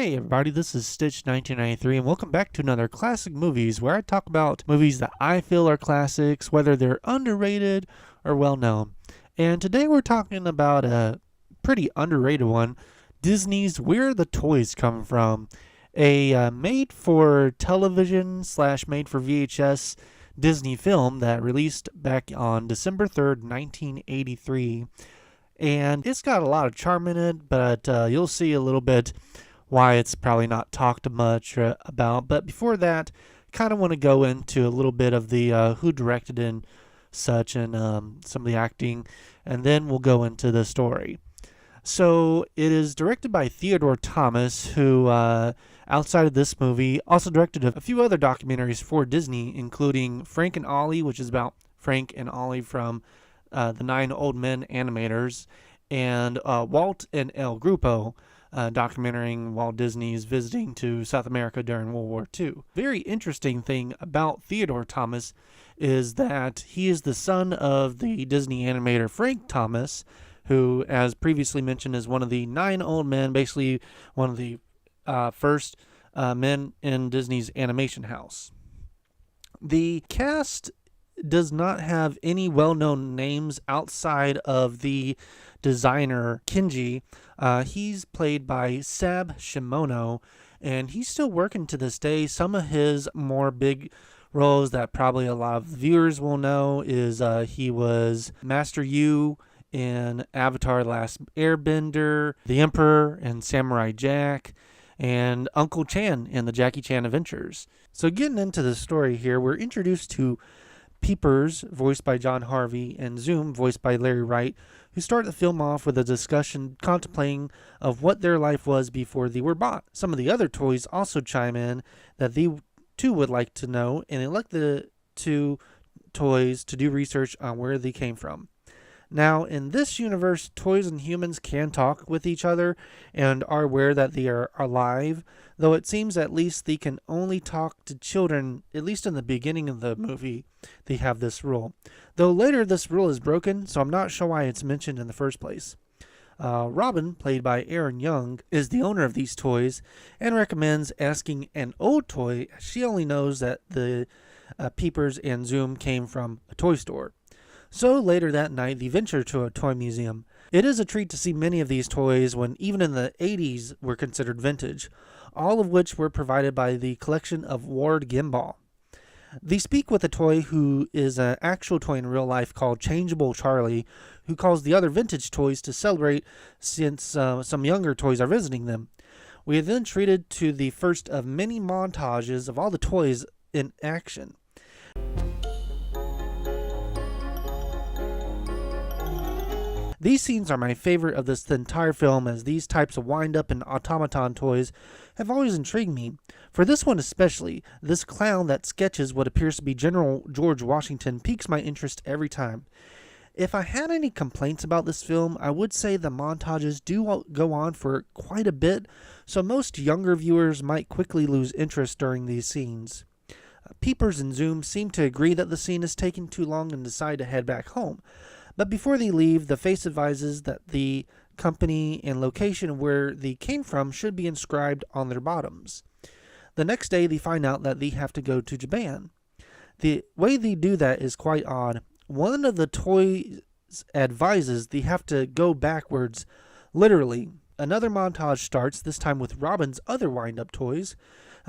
Hey everybody, this is Stitch 1993 and welcome back to another Classic Movies where I talk about movies that I feel are classics, whether they're underrated or well known. And today we're talking about a pretty underrated one, Disney's Where the Toys Come From, a made for television / made for VHS Disney film that released back on December 3rd, 1983. And it's got a lot of charm in it, but you'll see a little bit why it's probably not talked much about. But before that, kind of want to go into a little bit of the who directed and such, and some of the acting, and then we'll go into the story. So it is directed by Theodore Thomas, who outside of this movie also directed a few other documentaries for Disney, including Frank and Ollie, which is about Frank and Ollie from the 9 Old Men animators, and Walt and El Grupo, documenting Walt Disney's visiting to South America during World War II. Very interesting thing about Theodore Thomas is that he is the son of the Disney animator Frank Thomas, who, as previously mentioned, is one of the 9 Old Men, basically one of the first men in Disney's animation house. The cast does not have any well-known names outside of the designer Kenji. He's played by Sab Shimono, and he's still working to this day. Some of his more big roles that probably a lot of viewers will know is he was Master Yu in Avatar: The Last Airbender, the Emperor in Samurai Jack, and Uncle Chan in the Jackie Chan Adventures. So getting into the story here, we're introduced to Peepers, voiced by John Harvey, and Zoom, voiced by Larry Wright, who start the film off with a discussion contemplating of what their life was before they were bought. Some of the other toys also chime in that they too would like to know, and elect the two toys to do research on where they came from. Now, in this universe, toys and humans can talk with each other and are aware that they are alive, though it seems at least they can only talk to children, at least in the beginning of the movie, they have this rule. Though later this rule is broken, so I'm not sure why it's mentioned in the first place. Robin, played by Aaron Young, is the owner of these toys and recommends asking an old toy, as she only knows that the Peepers and Zoom came from a toy store. So later that night, they venture to a toy museum. It is a treat to see many of these toys when even in the 80s were considered vintage, all of which were provided by the collection of Ward Gimbal. They speak with a toy who is an actual toy in real life called Changeable Charlie, who calls the other vintage toys to celebrate since some younger toys are visiting them. We are then treated to the first of many montages of all the toys in action. These scenes are my favorite of this entire film, as these types of wind-up and automaton toys have always intrigued me. For this one especially, this clown that sketches what appears to be General George Washington piques my interest every time. If I had any complaints about this film, I would say the montages do go on for quite a bit, so most younger viewers might quickly lose interest during these scenes. Peepers and Zoom seem to agree that the scene is taking too long and decide to head back home. But before they leave, the face advises that the company and location where they came from should be inscribed on their bottoms. The next day, they find out that they have to go to Japan. The way they do that is quite odd. One of the toys advises they have to go backwards, literally. Another montage starts, this time with Robin's other wind-up toys.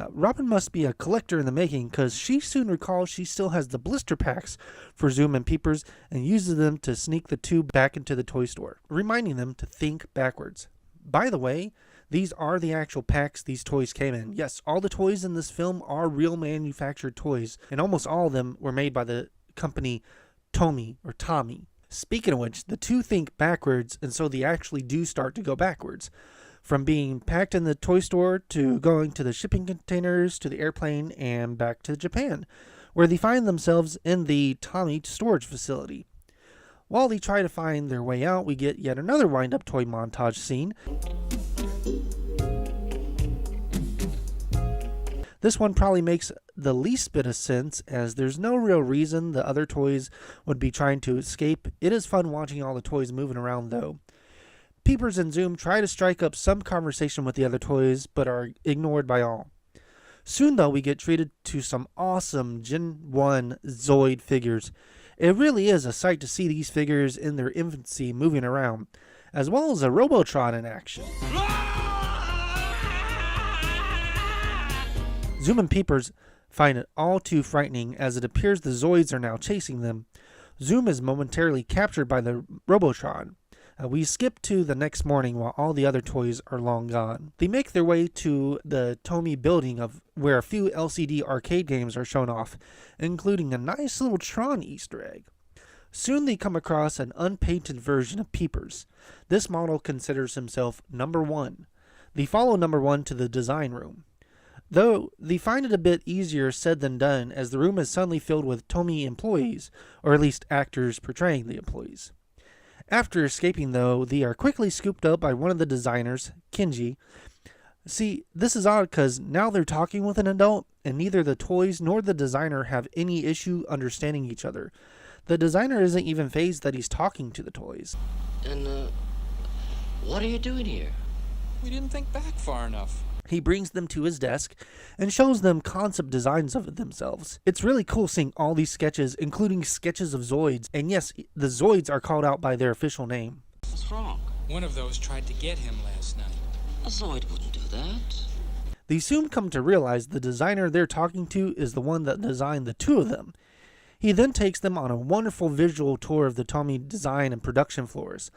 Robin must be a collector in the making, because she soon recalls she still has the blister packs for Zoom and Peepers and uses them to sneak the two back into the toy store, reminding them to think backwards. By the way, these are the actual packs these toys came in. Yes, all the toys in this film are real manufactured toys, and almost all of them were made by the company Tommy. Speaking of which, the two think backwards, and so they actually do start to go backwards. From being packed in the toy store to going to the shipping containers to the airplane and back to Japan, where they find themselves in the Tommy storage facility. While they try to find their way out, we get yet another wind-up toy montage scene. This one probably makes the least bit of sense, as there's no real reason the other toys would be trying to escape. It is fun watching all the toys moving around though. Peepers and Zoom try to strike up some conversation with the other toys, but are ignored by all. Soon, though, we get treated to some awesome Gen 1 Zoid figures. It really is a sight to see these figures in their infancy moving around, as well as a Robotron in action. Zoom and Peepers find it all too frightening, as it appears the Zoids are now chasing them. Zoom is momentarily captured by the Robotron. We skip to the next morning while all the other toys are long gone. They make their way to the Tomy building where a few LCD arcade games are shown off, including a nice little Tron Easter egg. Soon they come across an unpainted version of Peepers. This model considers himself number 1. They follow number 1 to the design room. Though they find it a bit easier said than done, as the room is suddenly filled with Tomy employees, or at least actors portraying the employees. After escaping, though, they are quickly scooped up by one of the designers, Kenji. See, this is odd because now they're talking with an adult, and neither the toys nor the designer have any issue understanding each other. The designer isn't even fazed that he's talking to the toys. And, what are you doing here? We didn't think back far enough. He brings them to his desk and shows them concept designs of themselves. It's really cool seeing all these sketches, including sketches of Zoids. And yes, the Zoids are called out by their official name. What's wrong? One of those tried to get him last night. A Zoid wouldn't do that. They soon come to realize the designer they're talking to is the one that designed the two of them. He then takes them on a wonderful visual tour of the Tomy design and production floors.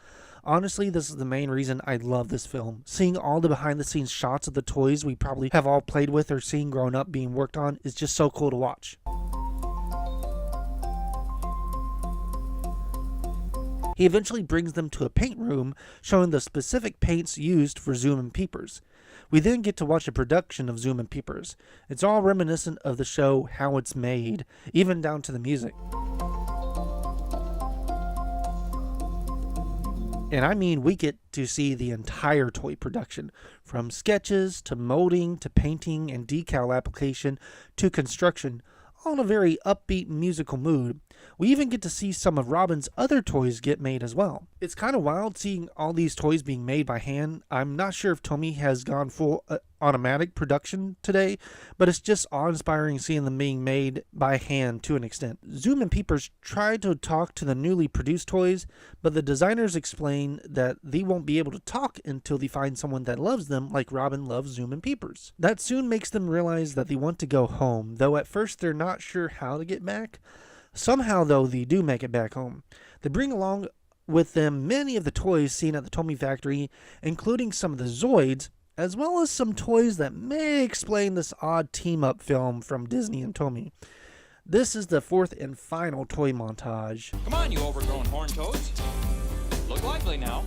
Honestly, this is the main reason I love this film. Seeing all the behind-the-scenes shots of the toys we probably have all played with or seen growing up being worked on is just so cool to watch. He eventually brings them to a paint room showing the specific paints used for Zoom and Peepers. We then get to watch a production of Zoom and Peepers. It's all reminiscent of the show How It's Made, even down to the music. And I mean, we get to see the entire toy production, from sketches to molding to painting and decal application to construction, all in a very upbeat musical mood. We even get to see some of Robin's other toys get made as well. It's kind of wild seeing all these toys being made by hand. I'm not sure if Tomy has gone full automatic production today, but it's just awe-inspiring seeing them being made by hand to an extent. Zoom and Peepers try to talk to the newly produced toys, but the designers explain that they won't be able to talk until they find someone that loves them like Robin loves Zoom and Peepers. That soon makes them realize that they want to go home, though at first they're not sure how to get back. Somehow, though, they do make it back home. They bring along with them many of the toys seen at the Tomy factory, including some of the Zoids, as well as some toys that may explain this odd team-up film from Disney and Tomy. This is the fourth and final toy montage. Come on, you overgrown horn toads. Look lively now.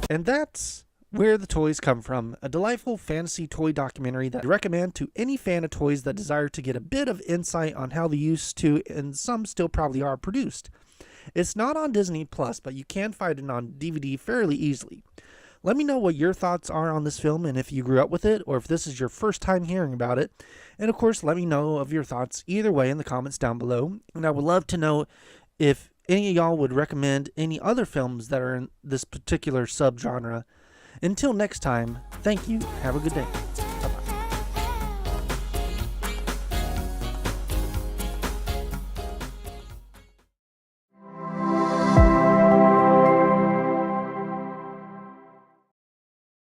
And that's Where the Toys Come From, a delightful fantasy toy documentary that I recommend to any fan of toys that desire to get a bit of insight on how they used to, and some still probably are, produced. It's not on Disney Plus, but you can find it on DVD fairly easily. Let me know what your thoughts are on this film and if you grew up with it or if this is your first time hearing about it. And of course, let me know of your thoughts either way in the comments down below. And I would love to know if any of y'all would recommend any other films that are in this particular subgenre. Until next time, thank you. Have a good day.